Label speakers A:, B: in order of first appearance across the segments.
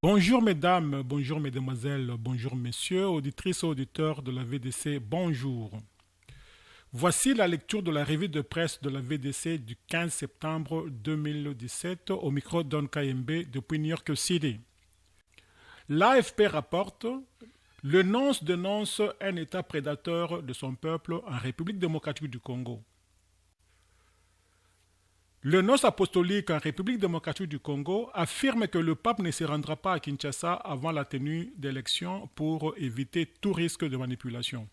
A: Bonjour mesdames, bonjour mesdemoiselles, bonjour messieurs, auditrices et auditeurs de la VDC, bonjour. Voici la lecture de la revue de presse de la VDC du 15 septembre 2017 au micro d'On KMB depuis New York City. L'AFP rapporte: le nonce dénonce un État prédateur de son peuple en République démocratique du Congo. Le nonce apostolique en République démocratique du Congo affirme que le pape ne se rendra pas à Kinshasa avant la tenue d'élections pour éviter tout risque de manipulation.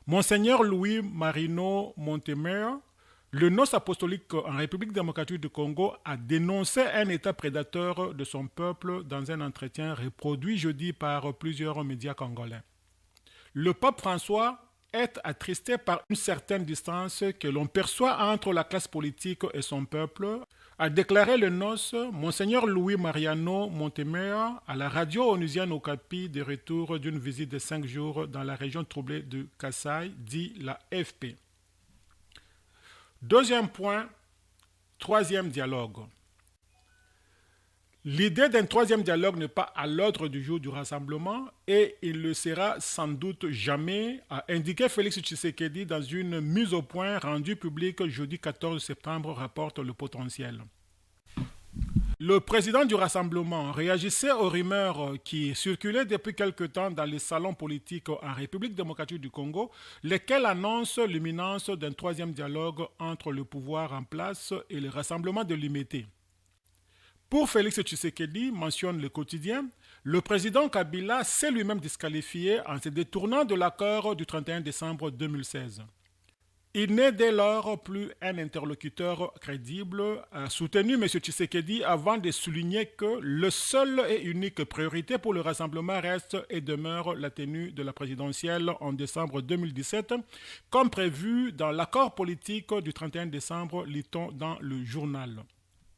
A: Monseigneur Louis Marino Montemer, le nonce apostolique en République démocratique du Congo, a dénoncé un État prédateur de son peuple dans un entretien reproduit jeudi par plusieurs médias congolais. Le pape François est attristé par une certaine distance que l'on perçoit entre la classe politique et son peuple, a déclaré le nonce Monseigneur Louis Mariano Montemer à la radio onusienne Okapi de retour d'une visite de 5 jours dans la région troublée de Kasaï, dit la FP. Deuxième point, troisième dialogue. L'idée d'un troisième dialogue n'est pas à l'ordre du jour du rassemblement et il ne le sera sans doute jamais, a indiqué Félix Tshisekedi dans une mise au point rendue publique jeudi 14 septembre, rapporte Le Potentiel. Le président du rassemblement réagissait aux rumeurs qui circulaient depuis quelque temps dans les salons politiques en République démocratique du Congo, lesquels annoncent l'imminence d'un troisième dialogue entre le pouvoir en place et le rassemblement de l'UMT. Pour Félix Tshisekedi, mentionne le quotidien, le président Kabila s'est lui-même disqualifié en se détournant de l'accord du 31 décembre 2016. Il n'est dès lors plus un interlocuteur crédible, a soutenu M. Tshisekedi avant de souligner que le seul et unique priorité pour le rassemblement reste et demeure la tenue de la présidentielle en décembre 2017, comme prévu dans l'accord politique du 31 décembre, lit-on dans le journal.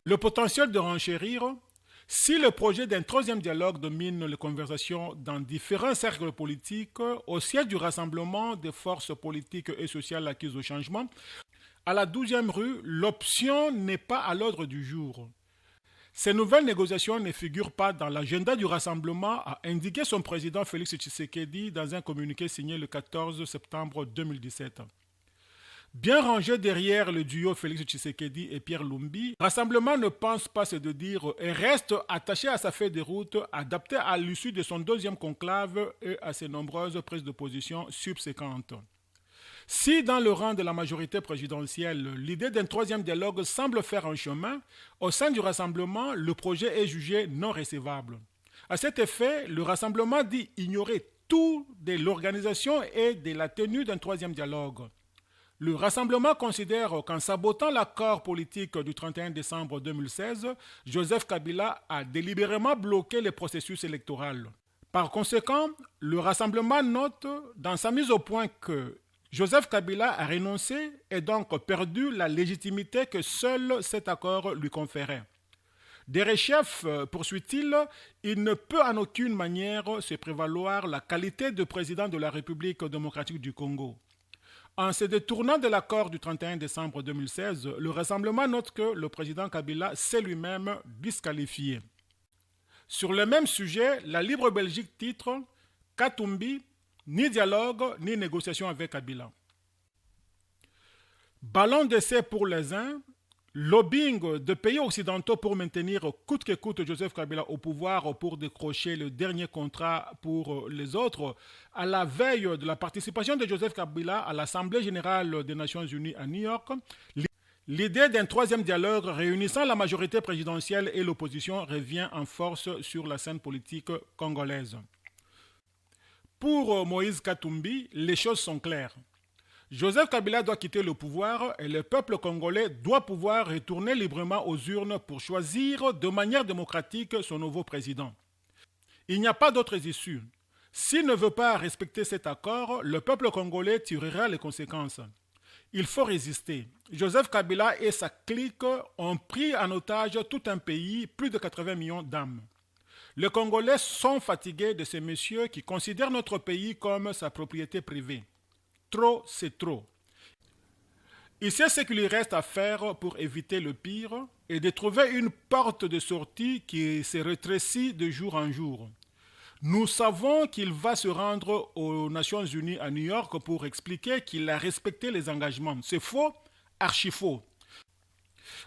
A: Le potentiel de renchérir, si le projet d'un troisième dialogue domine les conversations dans différents cercles politiques, au siège du rassemblement des forces politiques et sociales acquises au changement, à la 12e rue, l'option n'est pas à l'ordre du jour. Ces nouvelles négociations ne figurent pas dans l'agenda du rassemblement, a indiqué son président Félix Tshisekedi dans un communiqué signé le 14 septembre 2017. Bien rangé derrière le duo Félix Tshisekedi et Pierre Lumbi, le Rassemblement ne pense pas se dire et reste attaché à sa feuille de route adaptée à l'issue de son deuxième conclave et à ses nombreuses prises de position subséquentes. Si dans le rang de la majorité présidentielle, l'idée d'un troisième dialogue semble faire un chemin, au sein du Rassemblement, le projet est jugé non recevable. À cet effet, le Rassemblement dit ignorer tout de l'organisation et de la tenue d'un troisième dialogue. Le Rassemblement considère qu'en sabotant l'accord politique du 31 décembre 2016, Joseph Kabila a délibérément bloqué le processus électoral. Par conséquent, le Rassemblement note dans sa mise au point que Joseph Kabila a renoncé et donc perdu la légitimité que seul cet accord lui conférait. Derechef, poursuit-il, il ne peut en aucune manière se prévaloir la qualité de président de la République démocratique du Congo. En se détournant de l'accord du 31 décembre 2016, le Rassemblement note que le président Kabila s'est lui-même disqualifié. Sur le même sujet, la Libre Belgique titre « Katumbi, ni dialogue ni négociation avec Kabila ». Ballon d'essai pour les uns, lobbying de pays occidentaux pour maintenir coûte que coûte Joseph Kabila au pouvoir pour décrocher le dernier contrat pour les autres, à la veille de la participation de Joseph Kabila à l'Assemblée générale des Nations unies à New York, l'idée d'un troisième dialogue réunissant la majorité présidentielle et l'opposition revient en force sur la scène politique congolaise. Pour Moïse Katumbi, les choses sont claires. Joseph Kabila doit quitter le pouvoir et le peuple congolais doit pouvoir retourner librement aux urnes pour choisir de manière démocratique son nouveau président. Il n'y a pas d'autres issues. S'il ne veut pas respecter cet accord, le peuple congolais tirera les conséquences. Il faut résister. Joseph Kabila et sa clique ont pris en otage tout un pays, plus de 80 millions d'âmes. Les Congolais sont fatigués de ces messieurs qui considèrent notre pays comme sa propriété privée. Trop, c'est trop. Il sait ce qu'il lui reste à faire pour éviter le pire et de trouver une porte de sortie qui se rétrécit de jour en jour. Nous savons qu'il va se rendre aux Nations Unies à New York pour expliquer qu'il a respecté les engagements. C'est faux, archi faux.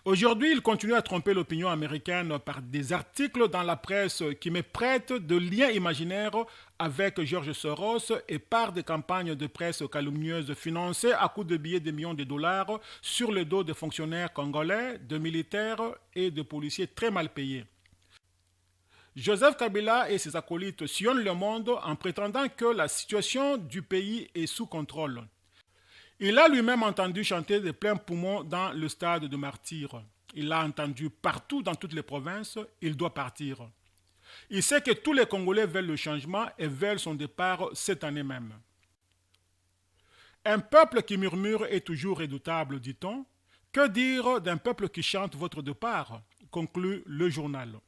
A: Aujourd'hui, il continue à tromper l'opinion américaine par des articles dans la presse qui me prêtent de liens imaginaires avec George Soros et par des campagnes de presse calomnieuses financées à coups de billets de millions de dollars sur le dos de fonctionnaires congolais, de militaires et de policiers très mal payés. Joseph Kabila et ses acolytes sillonnent le monde en prétendant que la situation du pays est sous contrôle. Il a lui-même entendu chanter de pleins poumons dans le stade de Martyrs. Il l'a entendu partout dans toutes les provinces. Il doit partir. Il sait que tous les Congolais veulent le changement et veulent son départ cette année même. Un peuple qui murmure est toujours redoutable, dit-on. Que dire d'un peuple qui chante votre départ, conclut le journal.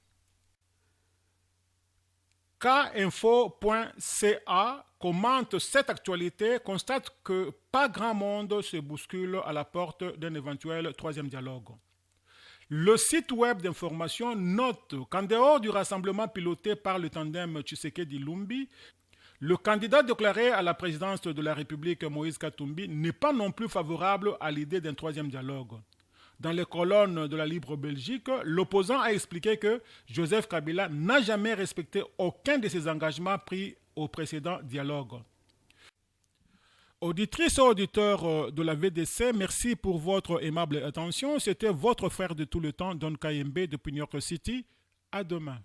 A: Kinfo.ca commente cette actualité, constate que pas grand monde se bouscule à la porte d'un éventuel troisième dialogue. Le site web d'information note qu'en dehors du rassemblement piloté par le tandem Tshisekedi-Lumbi, le candidat déclaré à la présidence de la République Moïse Katumbi n'est pas non plus favorable à l'idée d'un troisième dialogue. Dans les colonnes de la Libre Belgique, l'opposant a expliqué que Joseph Kabila n'a jamais respecté aucun de ses engagements pris au précédent dialogue. Auditrices et auditeurs de la VDC, merci pour votre aimable attention. C'était votre frère de tout le temps, Don Kayembe depuis New York City. À demain.